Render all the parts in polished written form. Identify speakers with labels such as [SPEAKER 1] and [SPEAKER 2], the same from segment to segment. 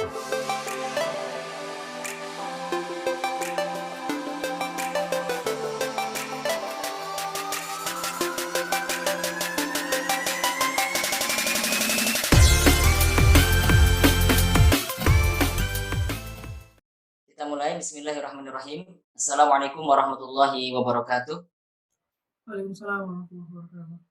[SPEAKER 1] Kita mulai, bismillahirrahmanirrahim. Assalamualaikum warahmatullahi wabarakatuh.
[SPEAKER 2] Waalaikumsalam warahmatullahi wabarakatuh.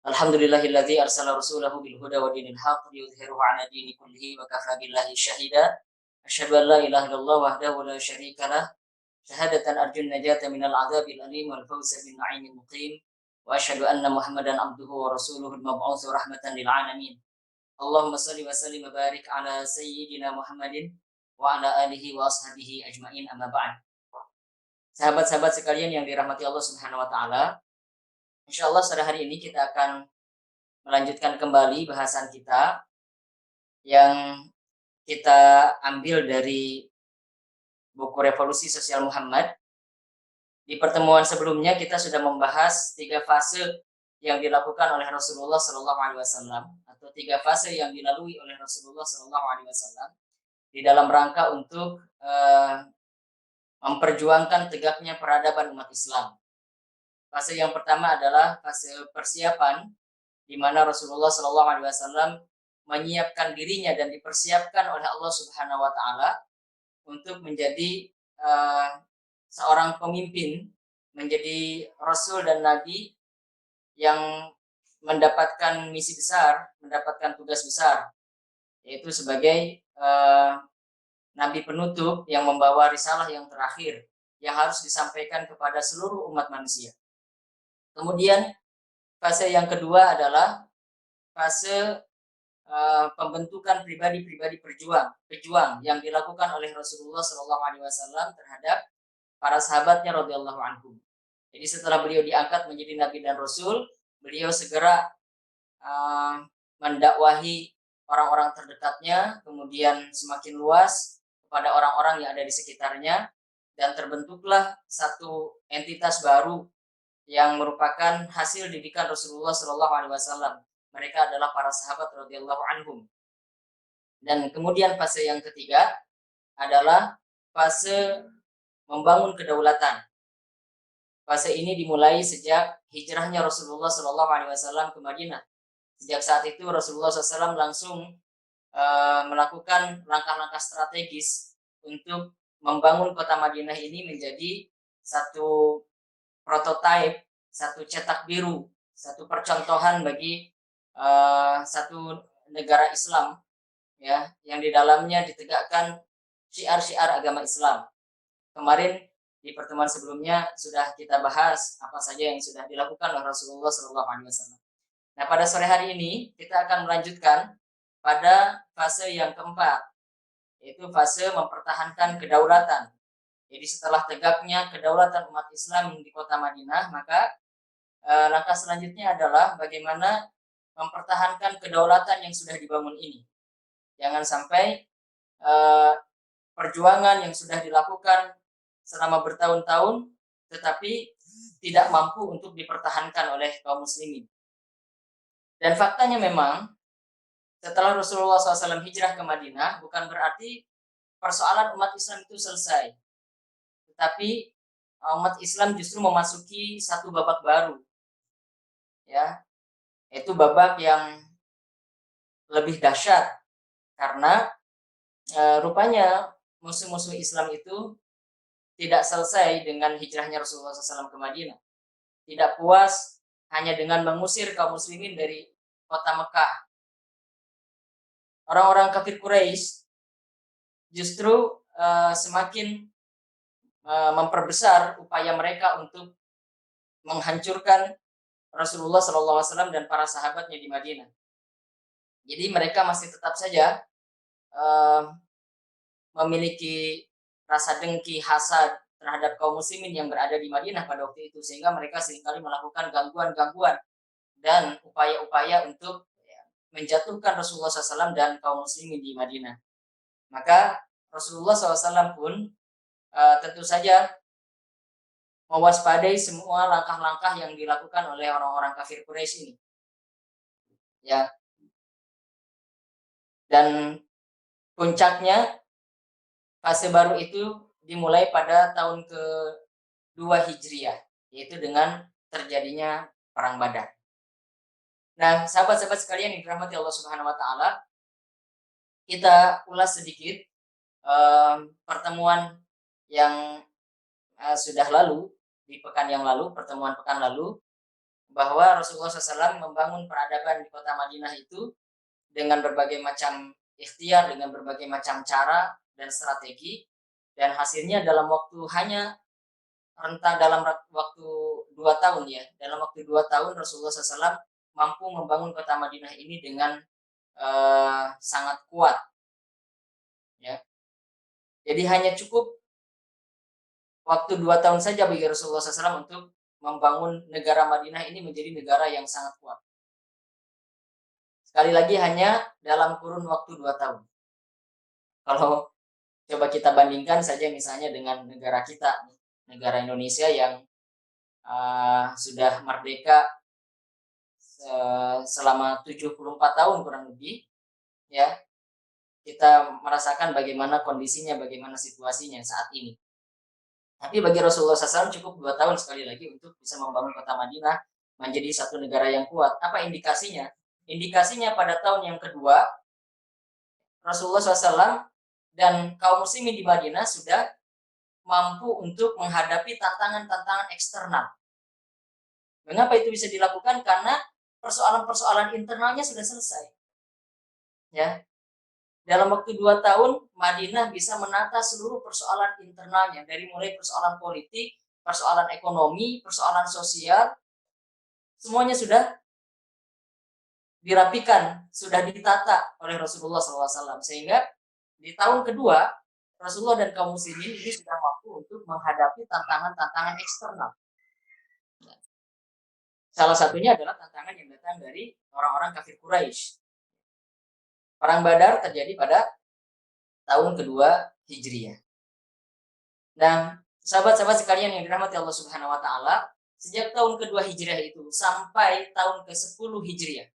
[SPEAKER 1] Alhamdulillahilladzi arsala rasulahu bil huda wa dinil haqq liyudhhirahu 'ala dini kullihi wa kafa billahi syahida. Asyhadu an la ilaha illallah wahdahu la syarika lah, syahadatan arjun najata minal 'adzabil alim wal fawza bin na'imil muqim. Wa asyhadu anna Muhammadan abduhu wa rasuluhul mab'uts rahmatan lil 'alamin. Allahumma shalli wa sallim wa barik ala sayyidina Muhammadin wa ala alihi wa ashabihi ajmain, amma ba'd. Sahabat-sahabat sekalian yang dirahmati Allah Subhanahu wa taala, insyaallah pada hari ini kita akan melanjutkan kembali bahasan kita yang kita ambil dari buku Revolusi Sosial Muhammad. Di pertemuan sebelumnya kita sudah membahas 3 fase yang dilakukan oleh Rasulullah Shallallahu alaihi wasallam, atau 3 fase yang dilalui oleh Rasulullah Shallallahu alaihi wasallam di dalam rangka untuk memperjuangkan tegaknya peradaban umat Islam. Fase yang pertama adalah fase persiapan, di mana Rasulullah Shallallahu alaihi wasallam menyiapkan dirinya dan dipersiapkan oleh Allah Subhanahu wa taala untuk menjadi seorang pemimpin, menjadi rasul dan nabi yang mendapatkan misi besar, mendapatkan tugas besar, yaitu sebagai nabi penutup yang membawa risalah yang terakhir yang harus disampaikan kepada seluruh umat manusia. Kemudian fase yang kedua adalah fase pembentukan pribadi-pribadi pejuang yang dilakukan oleh Rasulullah Shallallahu alaihi wasallam terhadap para sahabatnya radhiyallahu anhum. Jadi setelah beliau diangkat menjadi nabi dan rasul, beliau segera mendakwahi orang-orang terdekatnya, kemudian semakin luas kepada orang-orang yang ada di sekitarnya, dan terbentuklah satu entitas baru yang merupakan hasil didikan Rasulullah Shallallahu alaihi wasallam. Mereka adalah para sahabat radhiyallahu anhum. Dan kemudian fase yang ketiga adalah fase membangun kedaulatan. Fase ini dimulai sejak hijrahnya Rasulullah Shallallahu alaihi wasallam ke Madinah. Sejak saat itu Rasulullah SAW langsung melakukan langkah-langkah strategis untuk membangun kota Madinah ini menjadi satu prototipe, satu cetak biru, satu percontohan bagi satu negara Islam, ya, yang di dalamnya ditegakkan syiar-syiar agama Islam. Kemarin di pertemuan sebelumnya sudah kita bahas apa saja yang sudah dilakukan oleh Rasulullah SAW. Nah, pada sore hari ini kita akan melanjutkan pada fase yang keempat, yaitu fase mempertahankan kedaulatan. Jadi setelah tegaknya kedaulatan umat Islam di kota Madinah, maka langkah selanjutnya adalah bagaimana mempertahankan kedaulatan yang sudah dibangun ini. Jangan sampai perjuangan yang sudah dilakukan selama bertahun-tahun tetapi tidak mampu untuk dipertahankan oleh kaum muslimin. Dan faktanya memang setelah Rasulullah SAW hijrah ke Madinah, bukan berarti persoalan umat Islam itu selesai, tetapi umat Islam justru memasuki satu babak baru, ya, yaitu babak yang lebih dahsyat, karena rupanya musuh-musuh Islam itu tidak selesai dengan hijrahnya Rasulullah SAW ke Madinah. Tidak puas hanya dengan mengusir kaum muslimin dari kota Mekah. Orang-orang kafir Quraisy justru semakin memperbesar upaya mereka untuk menghancurkan Rasulullah SAW dan para sahabatnya di Madinah. Jadi mereka masih tetap saja memiliki rasa dengki, hasad terhadap kaum muslimin yang berada di Madinah pada waktu itu, sehingga mereka seringkali melakukan gangguan-gangguan dan upaya-upaya untuk menjatuhkan Rasulullah SAW dan kaum muslimin di Madinah. Maka Rasulullah SAW pun tentu saja mewaspadai semua langkah-langkah yang dilakukan oleh orang-orang kafir Quraisy ini, ya. Dan Puncaknya fase baru itu dimulai pada tahun ke-2 Hijriah, yaitu dengan terjadinya perang Badar. Nah, sahabat-sahabat sekalian yang dirahmati Allah Subhanahu wa taala, kita ulas sedikit pertemuan yang sudah lalu, di pekan yang lalu, pertemuan pekan lalu, bahwa Rasulullah SAW membangun peradaban di kota Madinah itu dengan berbagai macam ikhtiar, dengan berbagai macam cara dan strategi, dan hasilnya dalam waktu dalam waktu 2 tahun ya, dalam waktu 2 tahun Rasulullah SAW mampu membangun kota Madinah ini dengan sangat kuat, ya. Jadi hanya cukup waktu 2 tahun saja bagi Rasulullah SAW untuk membangun negara Madinah ini menjadi negara yang sangat kuat. Sekali lagi hanya dalam kurun waktu 2 tahun. Kalau coba kita bandingkan saja misalnya dengan negara kita, negara Indonesia yang sudah merdeka selama 74 tahun kurang lebih, ya, kita merasakan bagaimana kondisinya, bagaimana situasinya saat ini. Tapi bagi Rasulullah SAW cukup 2 tahun sekali lagi untuk bisa membangun kota Madinah menjadi satu negara yang kuat. Apa indikasinya? Indikasinya pada tahun yang kedua, Rasulullah SAW dan kaum muslimin di Madinah sudah mampu untuk menghadapi tantangan-tantangan eksternal. Mengapa itu bisa dilakukan? Karena persoalan-persoalan internalnya sudah selesai. Ya, dalam waktu 2 tahun, Madinah bisa menata seluruh persoalan internalnya, dari mulai persoalan politik, persoalan ekonomi, persoalan sosial, semuanya sudah dirapikan, sudah ditata oleh Rasulullah SAW. Sehingga di tahun kedua, Rasulullah dan kaum muslimin ini sudah mampu untuk menghadapi tantangan-tantangan eksternal. Salah satunya adalah tantangan yang datang dari orang-orang kafir Quraisy. Perang Badar terjadi pada tahun kedua Hijriah. Nah, sahabat-sahabat sekalian yang dirahmati Allah Subhanahu wa taala, sejak tahun kedua Hijriah itu sampai tahun ke-10 Hijriah,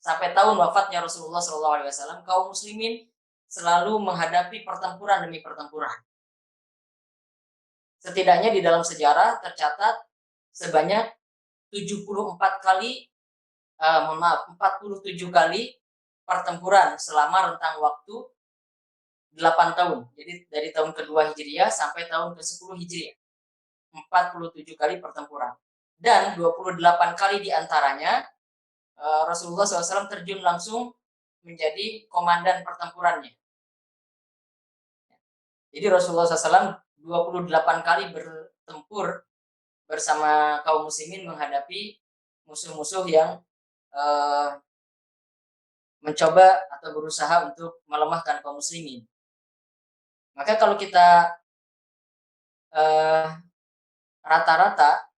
[SPEAKER 1] sampai tahun wafatnya Rasulullah SAW, kaum muslimin selalu menghadapi pertempuran demi pertempuran. Setidaknya di dalam sejarah tercatat sebanyak 74 kali, 47 kali pertempuran selama rentang waktu 8 tahun. Jadi dari tahun kedua Hijriah sampai tahun ke-10 Hijriah. 47 kali pertempuran. Dan 28 kali diantaranya Rasulullah SAW terjun langsung menjadi komandan pertempurannya. Jadi Rasulullah SAW 28 kali bertempur bersama kaum muslimin menghadapi musuh-musuh yang mencoba atau berusaha untuk melemahkan kaum muslimin. Maka kalau kita rata-rata,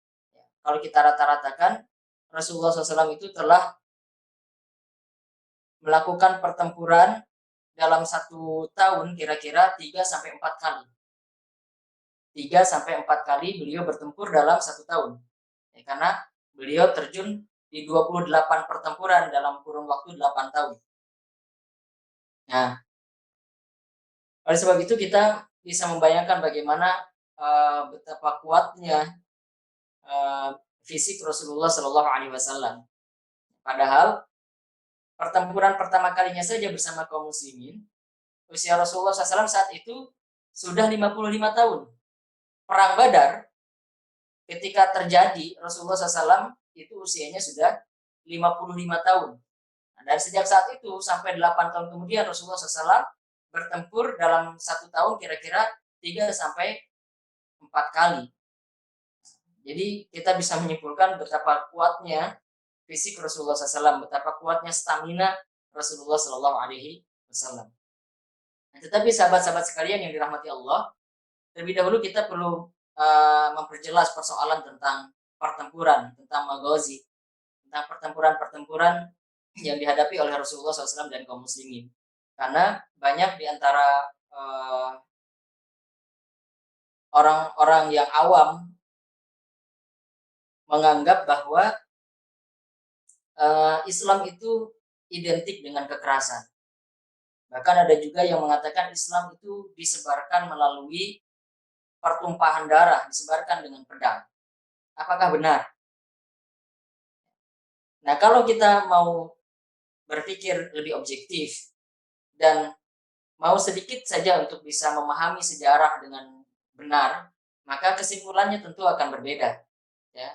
[SPEAKER 1] kalau kita rata-ratakan, Rasulullah SAW itu telah melakukan pertempuran dalam 1 tahun kira-kira 3-4 kali. 3-4 kali beliau bertempur dalam 1 tahun. Ya, karena beliau terjun di 28 pertempuran dalam kurun waktu 8 tahun. Nah, oleh sebab itu kita bisa membayangkan bagaimana betapa kuatnya fisik Rasulullah Shallallahu Alaihi Wasallam. Padahal pertempuran pertama kalinya saja bersama kaum muslimin, usia Rasulullah SAW saat itu sudah 55 tahun. Perang Badar ketika terjadi, Rasulullah SAW itu usianya sudah 55 tahun. Dan sejak saat itu sampai 8 tahun kemudian Rasulullah SAW bertempur dalam 1 tahun kira-kira 3-4 kali. Jadi kita bisa menyimpulkan betapa kuatnya fisik Rasulullah SAW, betapa kuatnya stamina Rasulullah Shallallahu Alaihi Wasallam. Nah, tetapi sahabat-sahabat sekalian yang dirahmati Allah, terlebih dahulu kita perlu memperjelas persoalan tentang pertempuran, tentang maghazi, tentang pertempuran-pertempuran yang dihadapi oleh Rasulullah SAW dan kaum muslimin. Karena banyak di antara orang-orang yang awam menganggap bahwa Islam itu identik dengan kekerasan. Bahkan ada juga yang mengatakan Islam itu disebarkan melalui pertumpahan darah, disebarkan dengan pedang. Apakah benar? Nah, kalau kita mau berpikir lebih objektif dan mau sedikit saja untuk bisa memahami sejarah dengan benar, maka kesimpulannya tentu akan berbeda, ya.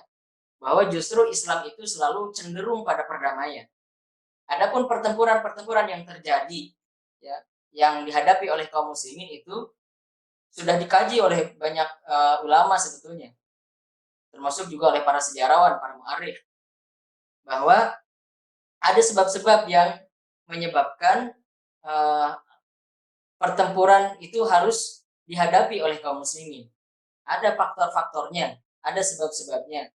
[SPEAKER 1] Bahwa justru Islam itu selalu cenderung pada perdamaian. Adapun pertempuran-pertempuran yang terjadi, ya, yang dihadapi oleh kaum muslimin itu sudah dikaji oleh banyak ulama sebetulnya, termasuk juga oleh para sejarawan, para mu'arikh, bahwa ada sebab-sebab yang menyebabkan uh, pertempuran itu harus dihadapi oleh kaum muslimin. Ada faktor-faktornya, ada sebab-sebabnya.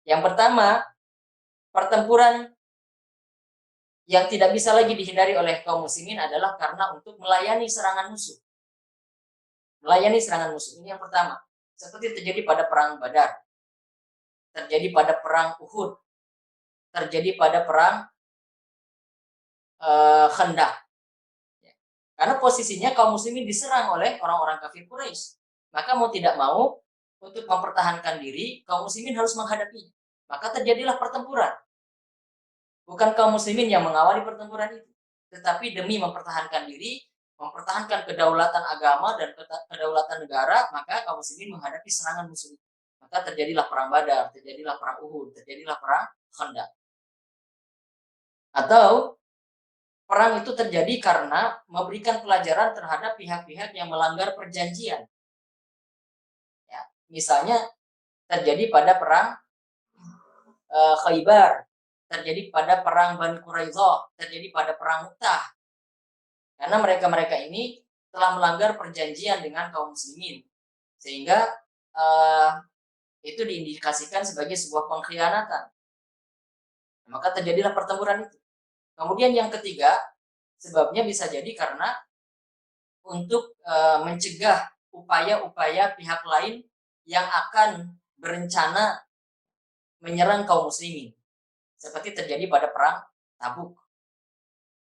[SPEAKER 1] Yang pertama, pertempuran yang tidak bisa lagi dihindari oleh kaum muslimin adalah karena untuk melayani serangan musuh. Melayani serangan musuh, ini yang pertama. Seperti terjadi pada perang Badar, terjadi pada perang Uhud, terjadi pada perang Khandaq. Karena posisinya kaum muslimin diserang oleh orang-orang kafir Quraisy. Maka mau tidak mau, untuk mempertahankan diri, kaum muslimin harus menghadapinya. Maka terjadilah pertempuran. Bukan kaum muslimin yang mengawali pertempuran itu, tetapi demi mempertahankan diri, mempertahankan kedaulatan agama dan kedaulatan negara, maka kaum muslimin menghadapi serangan musuh. Maka terjadilah perang Badar, terjadilah perang Uhud, terjadilah perang Khandaq. Atau perang itu terjadi karena memberikan pelajaran terhadap pihak-pihak yang melanggar perjanjian. Ya, misalnya terjadi pada perang Khaybar, terjadi pada perang Bani Quraidah, terjadi pada perang Mu'tah. Karena mereka-mereka ini telah melanggar perjanjian dengan kaum muslimin, sehingga itu diindikasikan sebagai sebuah pengkhianatan. Maka terjadilah pertempuran itu. Kemudian yang ketiga, sebabnya bisa jadi karena untuk mencegah upaya-upaya pihak lain yang akan berencana menyerang kaum muslimin. Seperti terjadi pada perang Tabuk.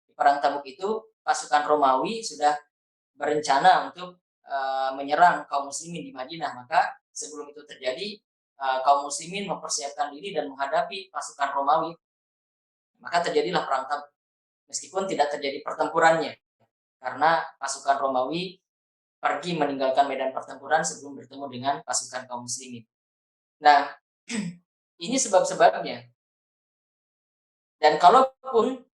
[SPEAKER 1] Di perang Tabuk itu pasukan Romawi sudah berencana untuk menyerang kaum muslimin di Madinah. Maka sebelum itu terjadi, kaum muslimin mempersiapkan diri dan menghadapi pasukan Romawi. Maka terjadilah perang Tabuk. Meskipun tidak terjadi pertempurannya, karena pasukan Romawi pergi meninggalkan medan pertempuran sebelum bertemu dengan pasukan kaum muslimin. Nah, ini sebab-sebabnya. Dan kalaupun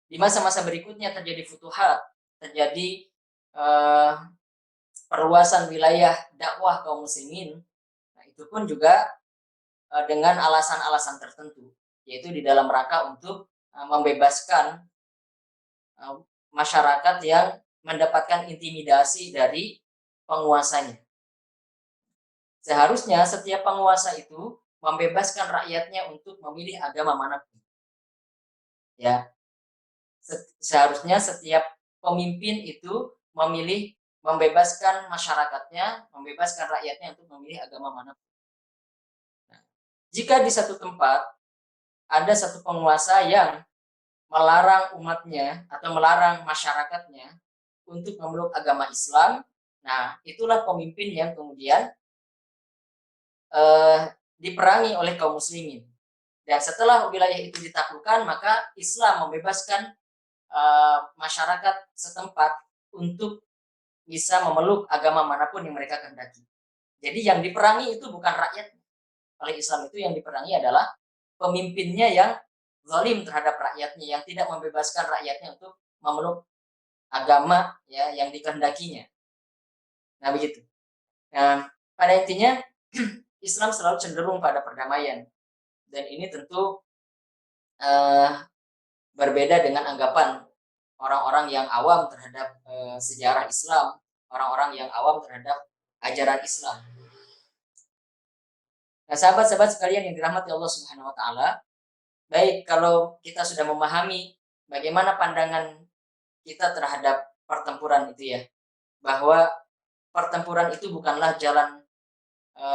[SPEAKER 1] di masa-masa berikutnya terjadi futuhat, terjadi perluasan wilayah dakwah kaum muslimin, nah itu pun juga dengan alasan-alasan tertentu, yaitu di dalam rangka untuk membebaskan masyarakat yang mendapatkan intimidasi dari penguasanya. Seharusnya setiap penguasa itu membebaskan rakyatnya untuk memilih agama manapun. Ya, seharusnya setiap pemimpin itu membebaskan masyarakatnya, membebaskan rakyatnya untuk memilih agama manapun. Nah, jika di satu tempat ada satu penguasa yang melarang umatnya atau melarang masyarakatnya untuk memeluk agama Islam, nah itulah pemimpin yang kemudian diperangi oleh kaum muslimin. Dan setelah wilayah itu ditaklukkan, maka Islam membebaskan masyarakat setempat untuk bisa memeluk agama manapun yang mereka kehendaki. Jadi yang diperangi itu bukan rakyat. Oleh Islam itu yang diperangi adalah pemimpinnya yang zalim terhadap rakyatnya, yang tidak membebaskan rakyatnya untuk memeluk agama ya yang dikehendakinya. Nah begitu. Nah, pada intinya Islam selalu cenderung pada perdamaian, dan ini tentu berbeda dengan anggapan orang-orang yang awam terhadap sejarah Islam, orang-orang yang awam terhadap ajaran Islam. Nah, sahabat-sahabat sekalian yang dirahmati Allah Subhanahu wa taala, baik kalau kita sudah memahami bagaimana pandangan kita terhadap pertempuran itu ya, bahwa pertempuran itu bukanlah jalan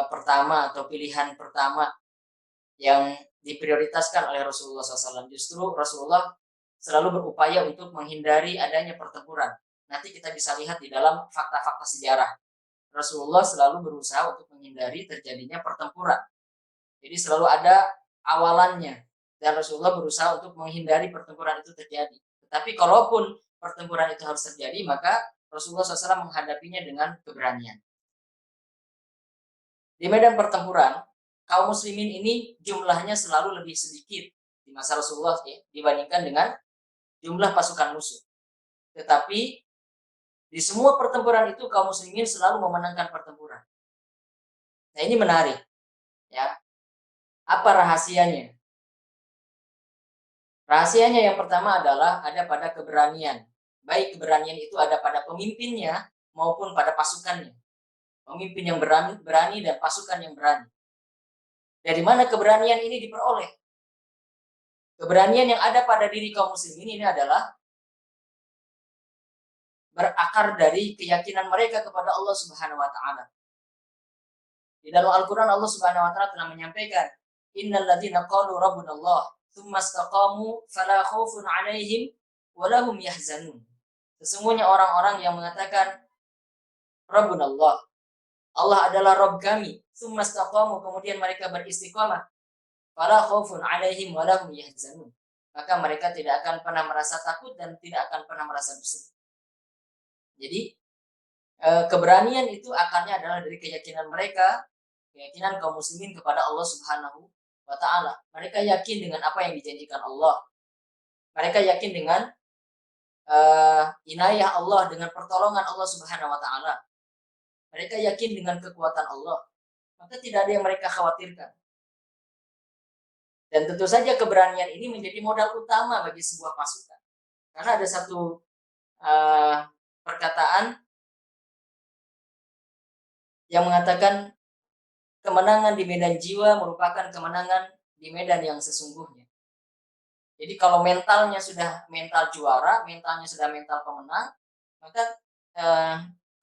[SPEAKER 1] pertama atau pilihan pertama yang diprioritaskan oleh Rasulullah SAW. Justru Rasulullah selalu berupaya untuk menghindari adanya pertempuran. Nanti kita bisa lihat di dalam fakta-fakta sejarah. Rasulullah selalu berusaha untuk menghindari terjadinya pertempuran. Jadi selalu ada awalannya. Dan Rasulullah berusaha untuk menghindari pertempuran itu terjadi. Tetapi kalaupun pertempuran itu harus terjadi, maka Rasulullah SAW menghadapinya dengan keberanian. Di medan pertempuran, kaum muslimin ini jumlahnya selalu lebih sedikit di masa Rasulullah dibandingkan dengan jumlah pasukan musuh. Tetapi di semua pertempuran itu kaum muslimin selalu memenangkan pertempuran. Nah, ini menarik. Ya. Apa rahasianya? Rahasianya yang pertama adalah ada pada keberanian. Baik keberanian itu ada pada pemimpinnya maupun pada pasukannya. Pemimpin yang berani dan pasukan yang berani. Dari mana keberanian ini diperoleh? Keberanian yang ada pada diri kaum muslimin ini adalah berakar dari keyakinan mereka kepada Allah Subhanahu wa taala. Di dalam Al-Qur'an Allah Subhanahu wa taala telah menyampaikan, "Innal ladzina qalu rabbunallah tsumma istaqamu fala khaufun 'alaihim wa lahum yahzanun." Sesungguhnya orang-orang yang mengatakan Rabbunallah, Allah adalah Rabb kami, tsumma istaqamu, kemudian mereka beristiqamah, fala khaufun 'alaihim wa lahum yahzanun. Maka mereka tidak akan pernah merasa takut dan tidak akan pernah merasa bersedih. Jadi keberanian itu akarnya adalah dari keyakinan mereka, keyakinan kaum muslimin kepada Allah Subhanahu wa taala. Mereka yakin dengan apa yang dijanjikan Allah. Mereka yakin dengan inayah Allah, dengan pertolongan Allah Subhanahu wa taala. Mereka yakin dengan kekuatan Allah. Maka tidak ada yang mereka khawatirkan. Dan tentu saja keberanian ini menjadi modal utama bagi sebuah pasukan. Karena ada satu perkataan yang mengatakan kemenangan di medan jiwa merupakan kemenangan di medan yang sesungguhnya. Jadi kalau mentalnya sudah mental juara, mentalnya sudah mental pemenang, maka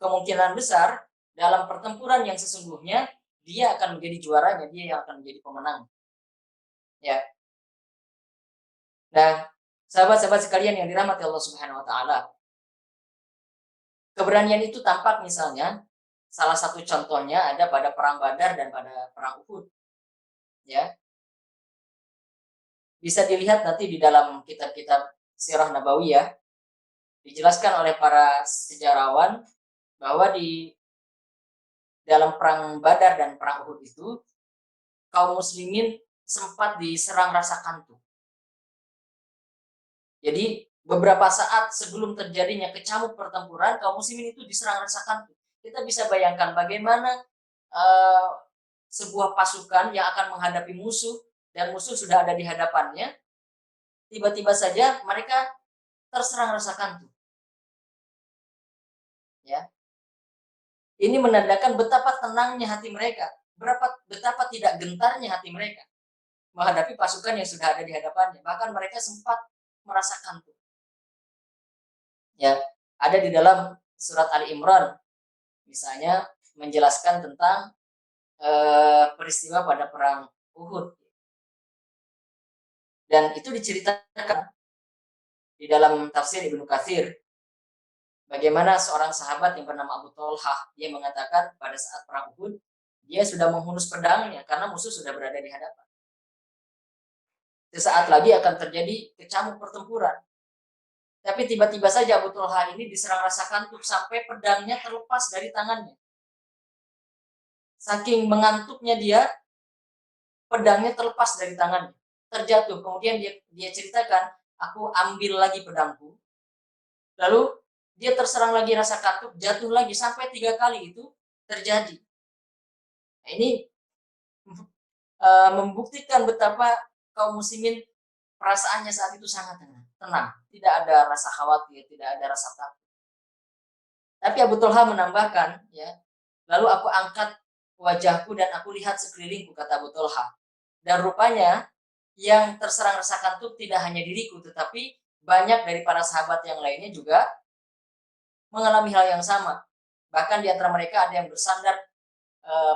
[SPEAKER 1] kemungkinan besar dalam pertempuran yang sesungguhnya dia akan menjadi juaranya, dia yang akan menjadi pemenang. Ya. Nah, sahabat-sahabat sekalian yang dirahmati Allah Subhanahu wa taala. Keberanian itu tampak misalnya salah satu contohnya ada pada perang Badar dan pada perang Uhud. Ya. Bisa dilihat nanti di dalam kitab-kitab Sirah Nabawiyah dijelaskan oleh para sejarawan bahwa di dalam perang Badar dan perang Uhud itu kaum muslimin sempat diserang rasa kantuk. Jadi beberapa saat sebelum terjadinya kecamuk pertempuran, kaum muslimin itu diserang rasa kantuk. Kita bisa bayangkan bagaimana sebuah pasukan yang akan menghadapi musuh dan musuh sudah ada di hadapannya, tiba-tiba saja mereka terserang rasa kantuk. Ya. Ini menandakan betapa tenangnya hati mereka, betapa tidak gentarnya hati mereka menghadapi pasukan yang sudah ada di hadapannya. Bahkan mereka sempat merasa kantuk. Ya, ada di dalam surat Ali Imran misalnya menjelaskan tentang peristiwa pada perang Uhud. Dan itu diceritakan di dalam tafsir Ibnu Katsir. Bagaimana seorang sahabat yang bernama Abu Thalhah, dia mengatakan pada saat perang Uhud, dia sudah menghunus pedangnya karena musuh sudah berada di hadapan. Sesaat lagi akan terjadi kecamuk pertempuran. Tapi tiba-tiba saja Abu Thalhah ini diserang rasa kantuk sampai pedangnya terlepas dari tangannya. Saking mengantuknya dia, pedangnya terlepas dari tangannya, terjatuh. Kemudian dia ceritakan, aku ambil lagi pedangku. Lalu dia terserang lagi rasa kantuk, jatuh lagi sampai 3 kali itu terjadi. Nah, ini membuktikan betapa kaum muslimin perasaannya saat itu sangat tenang, tidak ada rasa khawatir, tidak ada rasa takut. Tapi Abu Thalhah menambahkan, ya, lalu aku angkat wajahku dan aku lihat sekelilingku, kata Abu Thalhah. Dan rupanya yang terserang rasa kantuk tidak hanya diriku, tetapi banyak dari para sahabat yang lainnya juga mengalami hal yang sama. Bahkan di antara mereka ada yang bersandar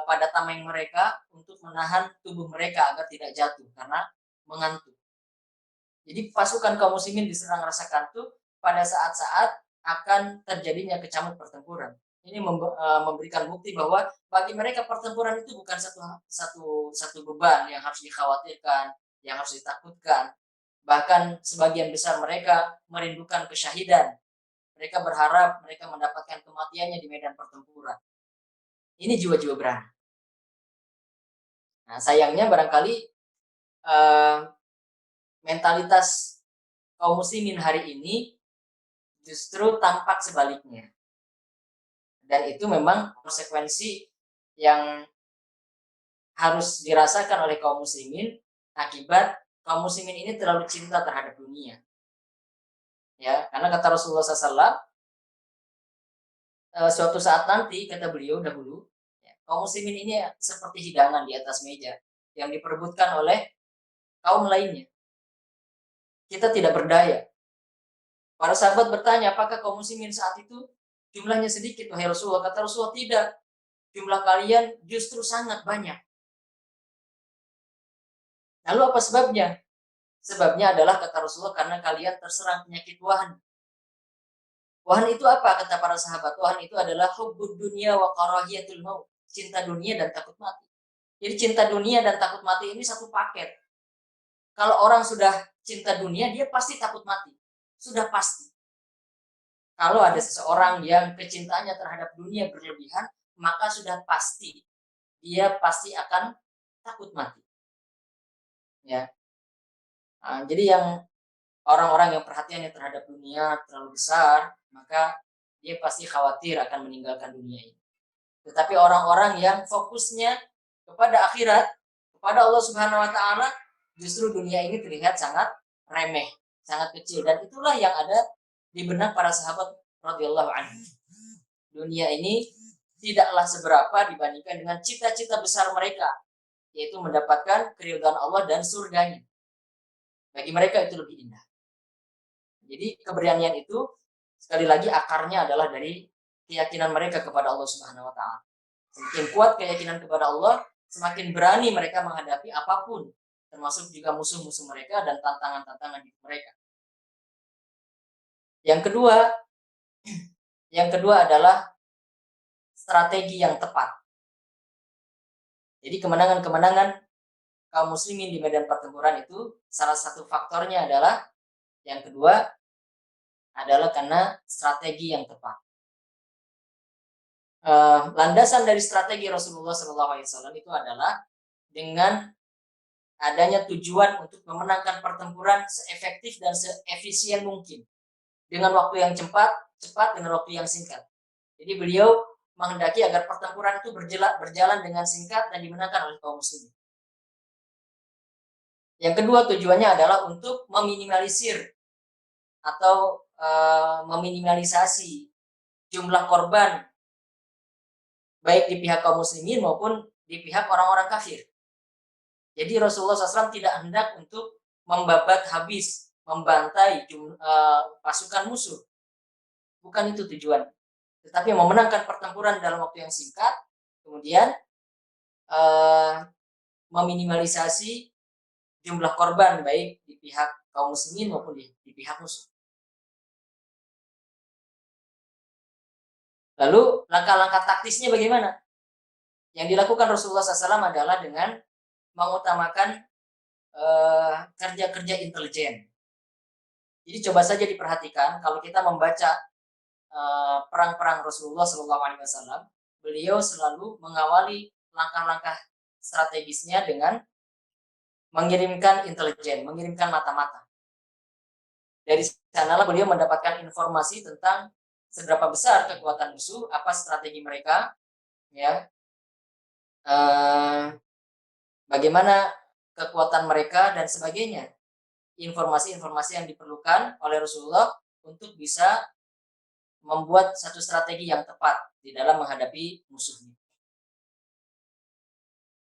[SPEAKER 1] pada tameng mereka untuk menahan tubuh mereka agar tidak jatuh karena mengantuk. Jadi pasukan kaum muslimin diserang rasa kantuk pada saat-saat akan terjadinya kecamuk pertempuran. Ini memberikan bukti bahwa bagi mereka pertempuran itu bukan satu beban yang harus dikhawatirkan, yang harus ditakutkan. Bahkan sebagian besar mereka merindukan kesyahidan. Mereka berharap mereka mendapatkan kematiannya di medan pertempuran. Ini jiwa-jiwa berani. Nah, sayangnya barangkali mentalitas kaum muslimin hari ini justru tampak sebaliknya. Dan itu memang konsekuensi yang harus dirasakan oleh kaum muslimin akibat kaum muslimin ini terlalu cinta terhadap dunia. Ya, karena kata Rasulullah SAW, suatu saat nanti, kata beliau dahulu, ya, kaum muslimin ini seperti hidangan di atas meja yang diperebutkan oleh kaum lainnya. Kita tidak berdaya. Para sahabat bertanya, apakah kaum muslimin saat itu jumlahnya sedikit, wahai Rasulullah? Kata Rasulullah, tidak. Jumlah kalian justru sangat banyak. Lalu apa sebabnya? Sebabnya adalah, kata Rasulullah, karena kalian terserang penyakit wahan. Wahan itu apa? Kata para sahabat. Wahan itu adalah hubbud dunia wa karahiyatul maut. Cinta dunia dan takut mati. Jadi cinta dunia dan takut mati ini satu paket. Kalau orang sudah cinta dunia, dia pasti takut mati. Sudah pasti. Kalau ada seseorang yang kecintaannya terhadap dunia berlebihan, maka sudah pasti dia pasti akan takut mati. Ya. Nah, jadi yang orang-orang yang perhatiannya terhadap dunia terlalu besar, maka dia pasti khawatir akan meninggalkan dunia ini. Tetapi orang-orang yang fokusnya kepada akhirat, kepada Allah Subhanahu wa taala, justru dunia ini terlihat sangat remeh, sangat kecil, dan itulah yang ada di benak para sahabat radhiyallahu anhu. Dunia ini tidaklah seberapa dibandingkan dengan cita-cita besar mereka, yaitu mendapatkan keridhaan Allah dan surganya. Bagi mereka itu lebih indah. Jadi keberanian itu sekali lagi akarnya adalah dari keyakinan mereka kepada Allah Subhanahu wa taala. Semakin kuat keyakinan kepada Allah, semakin berani mereka menghadapi apapun, termasuk juga musuh-musuh mereka dan tantangan-tantangan hidup mereka. Yang kedua adalah strategi yang tepat. Jadi kemenangan-kemenangan kaum muslimin di medan pertempuran itu salah satu faktornya adalah, yang kedua adalah karena strategi yang tepat. Landasan dari strategi Rasulullah SAW itu adalah dengan adanya tujuan untuk memenangkan pertempuran seefektif dan seefisien mungkin dengan waktu yang cepat dengan waktu yang singkat. Jadi beliau menghendaki agar pertempuran itu berjalan dengan singkat dan dimenangkan oleh kaum muslimin. Yang kedua, tujuannya adalah untuk meminimalisir atau meminimalisasi jumlah korban baik di pihak kaum muslimin maupun di pihak orang-orang kafir. Jadi Rasulullah SAW tidak hendak untuk membabat habis, membantai pasukan musuh. Bukan itu tujuan. Tetapi memenangkan pertempuran dalam waktu yang singkat, kemudian meminimalisasi jumlah korban baik di pihak kaum muslimin maupun di pihak musuh. Lalu langkah-langkah taktisnya bagaimana? Yang dilakukan Rasulullah SAW adalah dengan mengutamakan kerja-kerja intelijen. Jadi coba saja diperhatikan kalau kita membaca perang-perang Rasulullah SAW, beliau selalu mengawali langkah-langkah strategisnya dengan mengirimkan intelijen, mengirimkan mata-mata. Dari sanalah beliau mendapatkan informasi tentang seberapa besar kekuatan musuh, apa strategi mereka, ya, bagaimana kekuatan mereka dan sebagainya. Informasi-informasi yang diperlukan oleh Rasulullah untuk bisa membuat satu strategi yang tepat di dalam menghadapi musuhnya.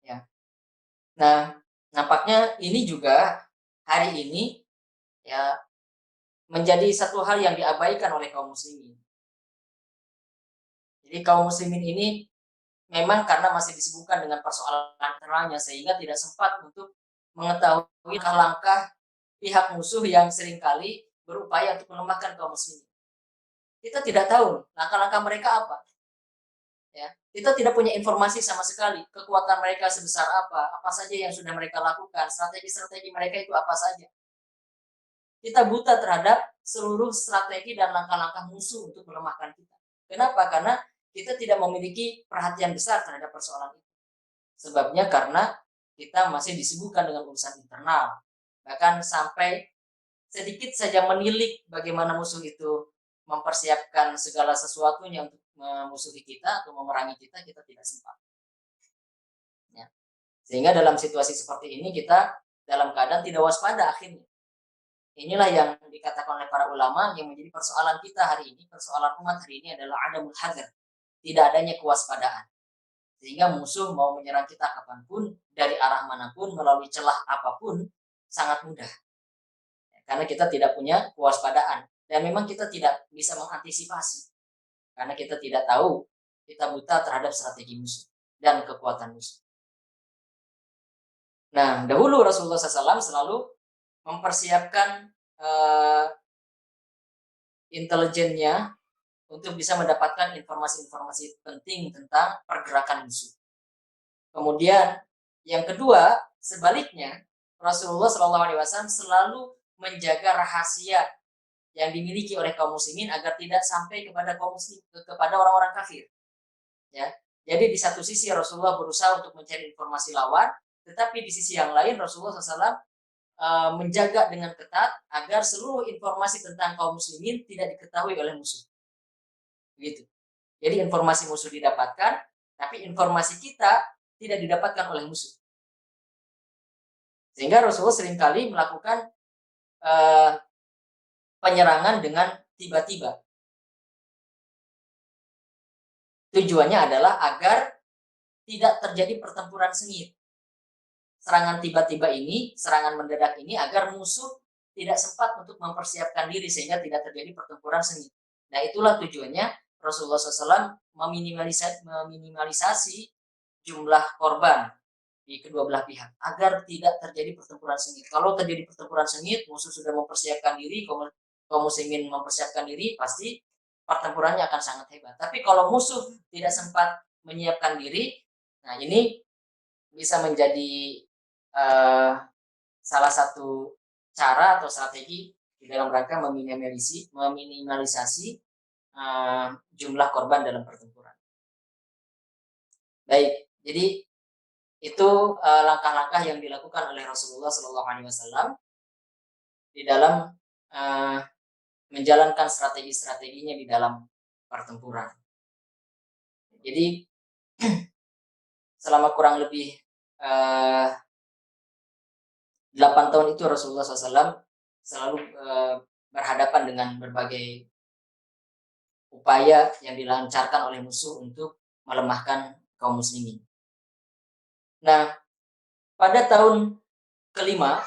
[SPEAKER 1] Ya. Nah, nampaknya ini juga hari ini ya menjadi satu hal yang diabaikan oleh kaum muslimin. Jadi kaum muslimin ini memang karena masih disibukkan dengan persoalan internalnya sehingga tidak sempat untuk mengetahui langkah pihak musuh yang seringkali berupaya untuk melemahkan kaum muslimin. Kita tidak tahu langkah-langkah mereka apa. Ya, kita tidak punya informasi sama sekali kekuatan mereka sebesar apa saja yang sudah mereka lakukan, strategi-strategi mereka itu apa saja. Kita buta terhadap seluruh strategi dan langkah-langkah musuh untuk melemahkan kita. Kenapa? Karena kita tidak memiliki perhatian besar terhadap persoalan itu. Sebabnya karena kita masih disibukkan dengan urusan internal. Bahkan sampai sedikit saja menilik bagaimana musuh itu mempersiapkan segala sesuatunya untuk memusuhi kita atau memerangi kita, kita tidak sempat. Ya. Sehingga dalam situasi seperti ini kita dalam keadaan tidak waspada akhirnya. Inilah yang dikatakan oleh para ulama yang menjadi persoalan kita hari ini, persoalan umat hari ini adalah adamul hadar, tidak adanya kewaspadaan. Sehingga musuh mau menyerang kita kapanpun, dari arah manapun, melalui celah apapun, sangat mudah. Karena kita tidak punya kewaspadaan. Dan memang kita tidak bisa mengantisipasi. Karena kita tidak tahu, kita buta terhadap strategi musuh dan kekuatan musuh. Nah, dahulu Rasulullah SAW selalu mempersiapkan intelijennya untuk bisa mendapatkan informasi-informasi penting tentang pergerakan musuh. Kemudian yang kedua, sebaliknya Rasulullah SAW selalu menjaga rahasia yang dimiliki oleh kaum muslimin agar tidak sampai kepada kaum muslim, kepada orang-orang kafir. Ya, jadi di satu sisi Rasulullah berusaha untuk mencari informasi lawan, tetapi di sisi yang lain Rasulullah SAW menjaga dengan ketat agar seluruh informasi tentang kaum muslimin tidak diketahui oleh musuh. Begitu. Jadi informasi musuh didapatkan, tapi informasi kita tidak didapatkan oleh musuh. Sehingga Rasulullah seringkali melakukan penyerangan dengan tiba-tiba. Tujuannya adalah agar tidak terjadi pertempuran sengit. Serangan tiba-tiba ini, serangan mendadak ini agar musuh tidak sempat untuk mempersiapkan diri sehingga tidak terjadi pertempuran sengit. Nah, itulah tujuannya Rasulullah SAW meminimalisasi jumlah korban di kedua belah pihak agar tidak terjadi pertempuran sengit. Kalau terjadi pertempuran sengit, musuh sudah mempersiapkan diri, kaum muslimin mempersiapkan diri, pasti pertempurannya akan sangat hebat. Tapi kalau musuh tidak sempat menyiapkan diri, nah ini bisa menjadi salah satu cara atau strategi di dalam rangka meminimalisasi jumlah korban dalam pertempuran. Baik, jadi itu langkah-langkah yang dilakukan oleh Rasulullah SAW di dalam menjalankan strategi-strateginya di dalam pertempuran. Jadi selama kurang lebih 8 tahun itu Rasulullah SAW selalu berhadapan dengan berbagai upaya yang dilancarkan oleh musuh untuk melemahkan kaum muslimin. Nah, pada tahun kelima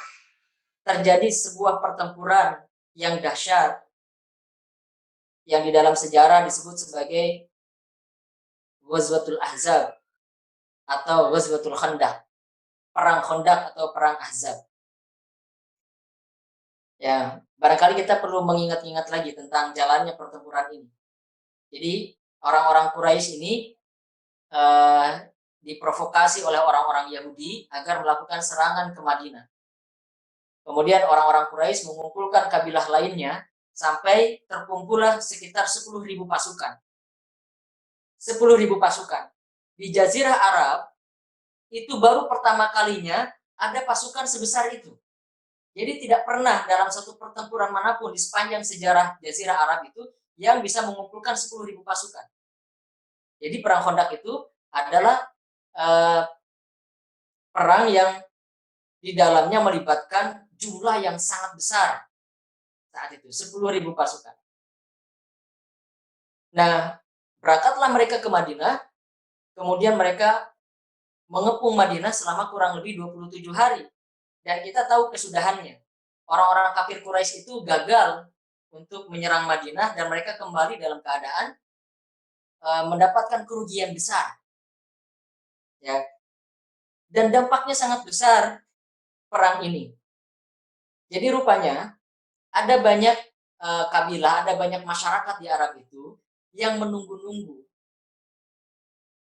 [SPEAKER 1] terjadi sebuah pertempuran yang dahsyat yang di dalam sejarah disebut sebagai Ghazwatul Ahzab atau Ghazwatul Khandaq, perang Khandaq atau perang Ahzab. Ya, barangkali kita perlu mengingat-ingat lagi tentang jalannya pertempuran ini. Jadi orang-orang Quraisy ini diprovokasi oleh orang-orang Yahudi agar melakukan serangan ke Madinah. Kemudian orang-orang Quraisy mengumpulkan kabilah lainnya sampai terkumpullah sekitar 10.000 pasukan. 10.000 pasukan. Di Jazirah Arab itu baru pertama kalinya ada pasukan sebesar itu. Jadi tidak pernah dalam satu pertempuran manapun di sepanjang sejarah Jazirah Arab itu yang bisa mengumpulkan 10.000 pasukan. Jadi perang Khandaq itu adalah perang yang di dalamnya melibatkan jumlah yang sangat besar saat itu, 10.000 pasukan. Nah, berangkatlah mereka ke Madinah, kemudian mereka mengepung Madinah selama kurang lebih 27 hari. Dan kita tahu kesudahannya. Orang-orang kafir Quraisy itu gagal untuk menyerang Madinah dan mereka kembali dalam keadaan mendapatkan kerugian besar. Ya. Dan dampaknya sangat besar perang ini. Jadi rupanya ada banyak kabilah, ada banyak masyarakat di Arab itu yang menunggu-nunggu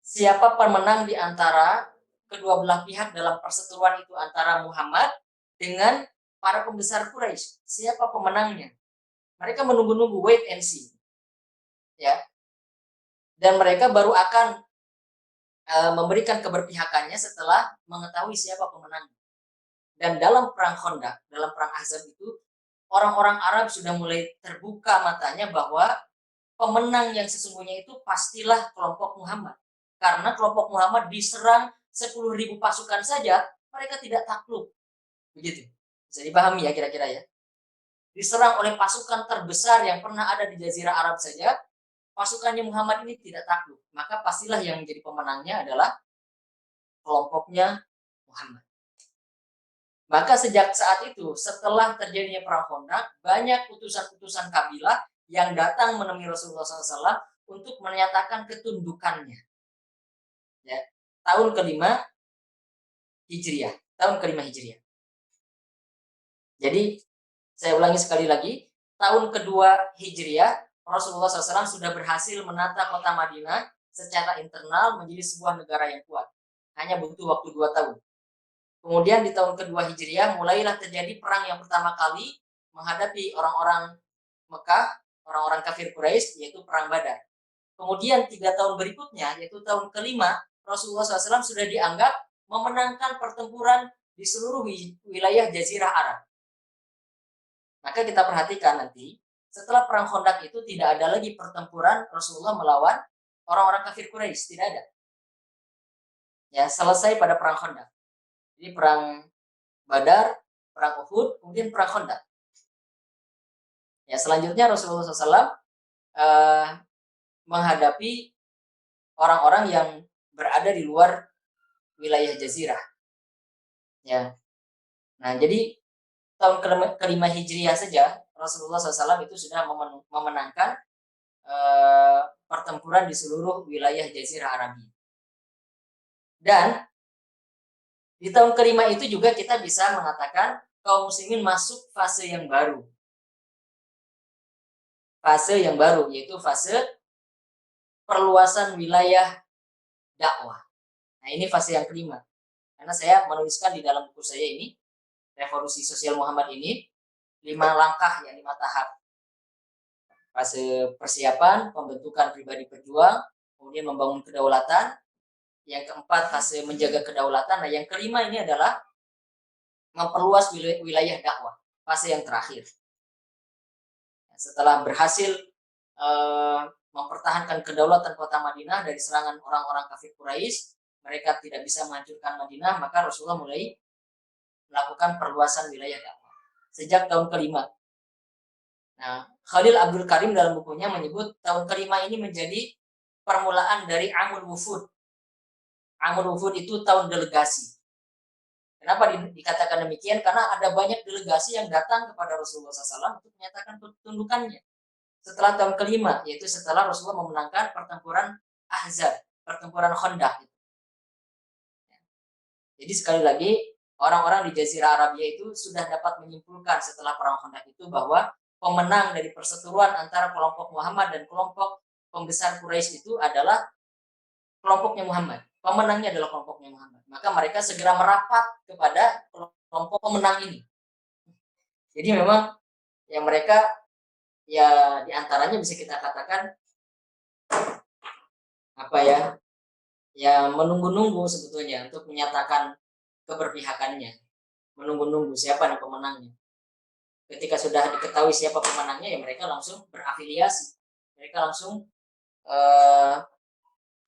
[SPEAKER 1] siapa pemenang di antara kedua belah pihak dalam perseteruan itu antara Muhammad dengan para pembesar Quraisy. Siapa pemenangnya? Mereka menunggu-nunggu, wait and see. Ya. Dan mereka baru akan memberikan keberpihakannya setelah mengetahui siapa pemenangnya. Dan dalam perang Khandaq, dalam perang Ahzab itu, orang-orang Arab sudah mulai terbuka matanya bahwa pemenang yang sesungguhnya itu pastilah kelompok Muhammad. Karena kelompok Muhammad diserang 10.000 pasukan saja, mereka tidak takluk. Begitu. Bisa dipahami ya kira-kira ya. Diserang oleh pasukan terbesar yang pernah ada di Jazirah Arab saja, pasukannya Muhammad ini tidak takluk. Maka pastilah yang menjadi pemenangnya adalah kelompoknya Muhammad. Maka sejak saat itu, setelah terjadinya perang Khandaq, banyak utusan-utusan kabilah yang datang menemui Rasulullah SAW untuk menyatakan ketundukannya. Ya, tahun kelima Hijriah, tahun kelima Hijriah. Jadi saya ulangi sekali lagi, tahun kedua Hijriah, Rasulullah SAW sudah berhasil menata kota Madinah secara internal menjadi sebuah negara yang kuat. Hanya butuh waktu 2 tahun. Kemudian di tahun kedua Hijriah mulailah terjadi perang yang pertama kali menghadapi orang-orang Mekah, orang-orang kafir Quraisy, yaitu perang Badar. Kemudian 3 tahun berikutnya, yaitu tahun kelima, Rasulullah SAW sudah dianggap memenangkan pertempuran di seluruh wilayah Jazirah Arab. Maka kita perhatikan nanti, setelah perang Khandaq itu tidak ada lagi pertempuran Rasulullah melawan orang-orang kafir Quraisy, tidak ada. Ya, selesai pada perang Khandaq. Jadi perang Badar, perang Uhud, kemudian perang Khandaq. Ya, selanjutnya Rasulullah SAW menghadapi orang-orang yang berada di luar wilayah Jazirah. Ya. Nah, jadi tahun kelima Hijriah saja Rasulullah SAW itu sudah memenangkan pertempuran di seluruh wilayah Jazirah Arabia. Dan di tahun kelima itu juga kita bisa mengatakan kaum muslimin masuk fase yang baru. Fase yang baru, yaitu fase perluasan wilayah dakwah. Nah, ini fase yang kelima. Karena saya menuliskan di dalam buku saya ini, Revolusi Sosial Muhammad ini, 5 langkah, ya 5 tahap. Fase persiapan, pembentukan pribadi pejuang, kemudian membangun kedaulatan. Yang keempat, fase menjaga kedaulatan. Nah, yang kelima ini adalah memperluas wilayah dakwah, fase yang terakhir. Setelah berhasil mempertahankan kedaulatan kota Madinah dari serangan orang-orang kafir Quraisy, mereka tidak bisa menghancurkan Madinah, maka Rasulullah mulai melakukan perluasan wilayah dakwah sejak tahun kelima. Nah, Khalil Abdul Karim dalam bukunya menyebut tahun kelima ini menjadi permulaan dari Amul Wufud. Amul Wufud itu tahun delegasi. Kenapa dikatakan demikian? Karena ada banyak delegasi yang datang kepada Rasulullah SAW untuk menyatakan ketundukannya. Setelah tahun kelima, yaitu setelah Rasulullah memenangkan pertempuran Ahzab, pertempuran Khandaq. Jadi sekali lagi, orang-orang di Jazirah Arabia itu sudah dapat menyimpulkan setelah perang Khandaq itu bahwa pemenang dari perseteruan antara kelompok Muhammad dan kelompok pembesar Quraisy itu adalah kelompoknya Muhammad. Pemenangnya adalah kelompoknya Muhammad. Maka mereka segera merapat kepada kelompok pemenang ini. Jadi memang yang mereka ya diantaranya bisa kita katakan apa ya menunggu-nunggu sebetulnya untuk menyatakan keberpihakannya, menunggu-nunggu siapa nih pemenangnya. Ketika sudah diketahui siapa pemenangnya, ya mereka langsung berafiliasi, mereka langsung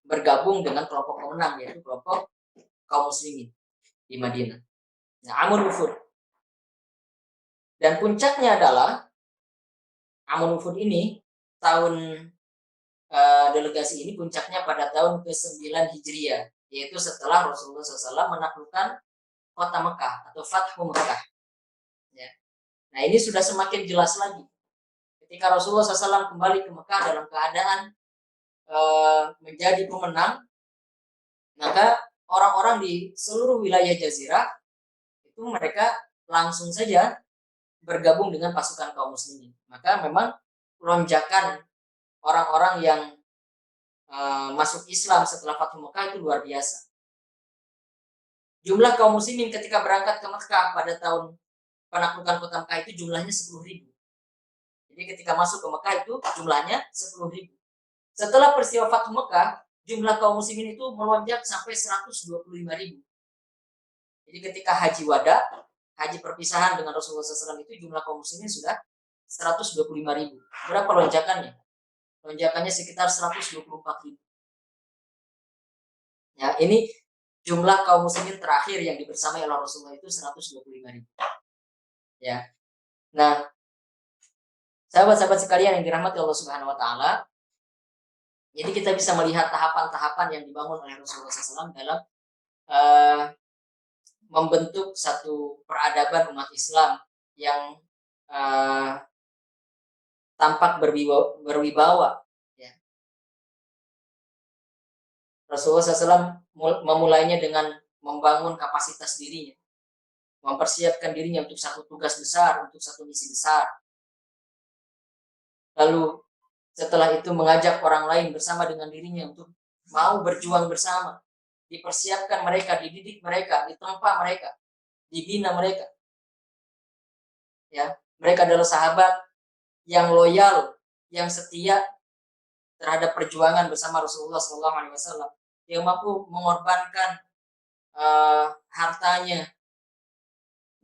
[SPEAKER 1] bergabung dengan kelompok pemenang, yaitu kelompok kaum muslimin di Madinah. Nah, Amul Wufud. Dan puncaknya adalah Amul Wufud ini tahun delegasi ini puncaknya pada tahun ke-9 Hijriah, yaitu setelah Rasulullah SAW menaklukkan kota Mekah atau Fathu Mekah. Ya. Nah, ini sudah semakin jelas lagi. Ketika Rasulullah SAW kembali ke Mekah dalam keadaan menjadi pemenang, maka orang-orang di seluruh wilayah Jazirah itu mereka langsung saja bergabung dengan pasukan kaum muslimin. Maka memang lonjakan orang-orang yang masuk Islam setelah Fathu Mekah itu luar biasa. Jumlah kaum muslimin ketika berangkat ke Mekah pada tahun penaklukan kota Mekah itu jumlahnya 10.000. Jadi ketika masuk ke Mekah itu jumlahnya 10.000. Setelah peristiwa Fathu Mekah, jumlah kaum muslimin itu melonjak sampai 125.000. Jadi ketika haji wada, haji perpisahan dengan Rasulullah SAW itu jumlah kaum muslimin sudah 125.000. Berapa lonjakannya? Lonjakannya sekitar 124.000. Ya, ini jumlah kaum muslimin terakhir yang dibersamai oleh Rasulullah itu 125.000. Ya. Nah, sahabat-sahabat sekalian yang dirahmati Allah Subhanahu wa taala, jadi kita bisa melihat tahapan-tahapan yang dibangun oleh Rasulullah SAW dalam membentuk satu peradaban umat Islam yang tampak berwibawa. Ya. Rasulullah SAW memulainya dengan membangun kapasitas dirinya, mempersiapkan dirinya untuk satu tugas besar, untuk satu misi besar. Lalu setelah itu mengajak orang lain bersama dengan dirinya untuk mau berjuang bersama. Dipersiapkan mereka, dididik mereka, ditempa mereka, dibina mereka. Ya, mereka adalah sahabat yang loyal, yang setia terhadap perjuangan bersama Rasulullah SAW, yang mampu mengorbankan hartanya,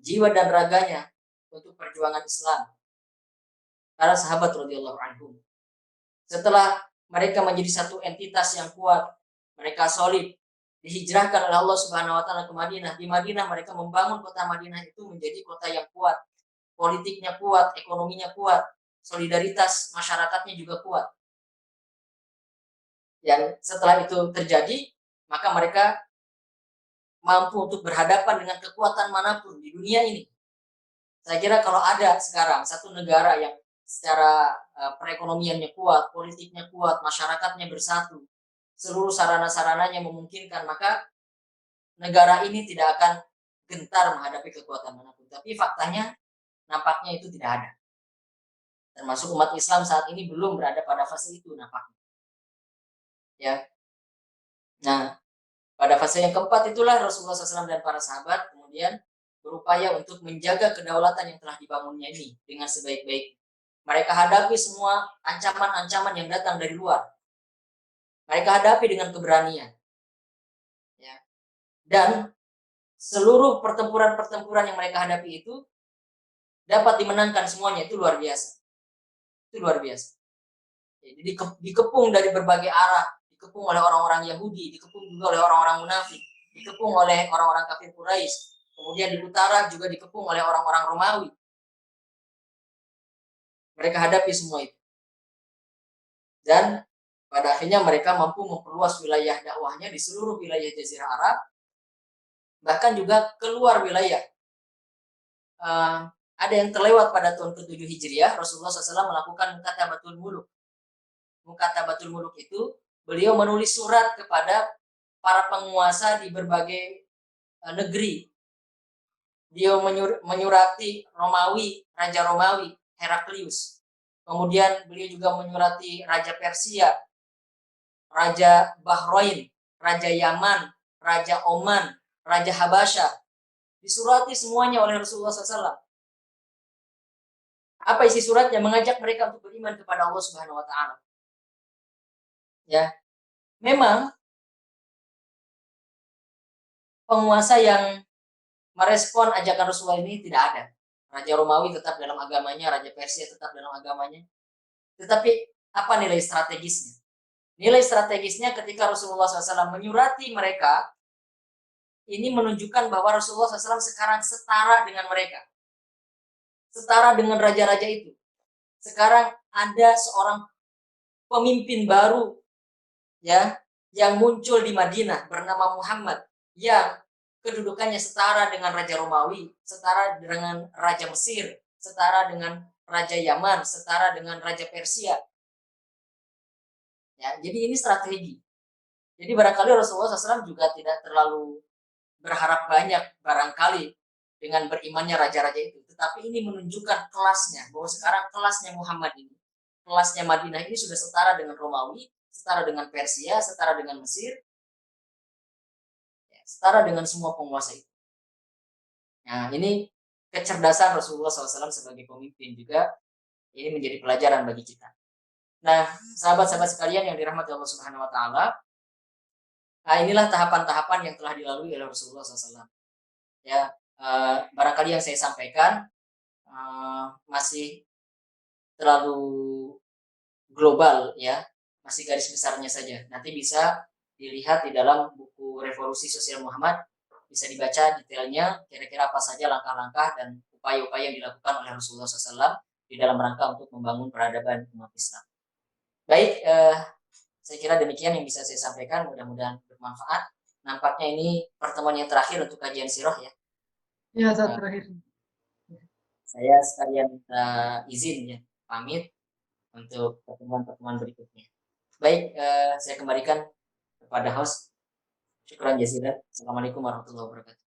[SPEAKER 1] jiwa dan raganya untuk perjuangan Islam. Para sahabat radhiyallahu anhum. Setelah mereka menjadi satu entitas yang kuat, mereka solid, dihijrahkan oleh Allah Subhanahu wa taala ke Madinah. Di Madinah mereka membangun kota Madinah itu menjadi kota yang kuat, politiknya kuat, ekonominya kuat, solidaritas masyarakatnya juga kuat. Dan setelah itu terjadi, maka mereka mampu untuk berhadapan dengan kekuatan manapun di dunia ini. Saya kira kalau ada sekarang satu negara yang secara perekonomiannya kuat, politiknya kuat, masyarakatnya bersatu, seluruh sarana-sarananya memungkinkan, maka negara ini tidak akan gentar menghadapi kekuatan manapun. Tapi faktanya nampaknya itu tidak ada. Termasuk umat Islam saat ini belum berada pada fase itu nampaknya. Ya. Nah, pada fase yang keempat itulah Rasulullah SAW dan para sahabat kemudian berupaya untuk menjaga kedaulatan yang telah dibangunnya ini dengan sebaik-baik. Mereka hadapi semua ancaman-ancaman yang datang dari luar. Mereka hadapi dengan keberanian. Ya. Dan seluruh pertempuran-pertempuran yang mereka hadapi itu dapat dimenangkan semuanya, itu luar biasa. Itu luar biasa. Jadi dikepung dari berbagai arah, dikepung oleh orang-orang Yahudi, dikepung juga oleh orang-orang munafik, dikepung oleh orang-orang kafir Quraisy. Kemudian di utara juga dikepung oleh orang-orang Romawi. Mereka hadapi semua itu. Dan pada akhirnya mereka mampu memperluas wilayah dakwahnya di seluruh wilayah Jazirah Arab, bahkan juga keluar wilayah. Ada yang terlewat pada tahun ke-7 Hijriah, Rasulullah SAW melakukan Mukatabatul Muluk. Mukatabatul Muluk itu beliau menulis surat kepada para penguasa di berbagai negeri. Dia menyurati Romawi, Raja Romawi, Heraklius. Kemudian beliau juga menyurati Raja Persia, Raja Bahrain, Raja Yaman, Raja Oman, Raja Habasyah. Disurati semuanya oleh Rasulullah SAW. Apa isi suratnya? Mengajak mereka untuk beriman kepada Allah Subhanahu wa taala. Ya. Memang penguasa yang merespon ajakan Rasulullah ini tidak ada. Raja Romawi tetap dalam agamanya, Raja Persia tetap dalam agamanya. Tetapi apa nilai strategisnya? Nilai strategisnya ketika Rasulullah SAW menyurati mereka, ini menunjukkan bahwa Rasulullah SAW sekarang setara dengan mereka. Setara dengan raja-raja itu. Sekarang ada seorang pemimpin baru ya yang muncul di Madinah bernama Muhammad yang kedudukannya setara dengan Raja Romawi, setara dengan Raja Mesir, setara dengan Raja Yaman, setara dengan Raja Persia. Ya, jadi ini strategi. Jadi barangkali Rasulullah SAW juga tidak terlalu berharap banyak barangkali dengan berimannya raja-raja itu. tetapi ini menunjukkan kelasnya, bahwa sekarang kelasnya Muhammad ini, kelasnya Madinah ini sudah setara dengan Romawi, setara dengan Persia, setara dengan Mesir, ya, setara dengan semua penguasa itu. Nah, ini kecerdasan Rasulullah SAW sebagai pemimpin juga, ini menjadi pelajaran bagi kita. Nah, sahabat-sahabat sekalian yang dirahmati Allah Subhanahu wa taala, nah inilah tahapan-tahapan yang telah dilalui oleh Rasulullah SAW. Ya, barangkali yang saya sampaikan masih terlalu global ya, masih garis besarnya saja. Nanti bisa dilihat di dalam buku Revolusi Sosial Muhammad, bisa dibaca detailnya kira-kira apa saja langkah-langkah dan upaya-upaya yang dilakukan oleh Rasulullah SAW di dalam rangka untuk membangun peradaban umat Islam. Baik, saya kira demikian yang bisa saya sampaikan, mudah-mudahan bermanfaat. Nampaknya ini pertemuan yang terakhir untuk kajian sirah ya.
[SPEAKER 2] Ya, saat
[SPEAKER 1] Uh,
[SPEAKER 2] terakhir.
[SPEAKER 1] saya sekalian minta izin ya, pamit untuk pertemuan-pertemuan berikutnya. Baik, saya kembalikan kepada host. Syukran jazilan. Assalamualaikum warahmatullahi wabarakatuh.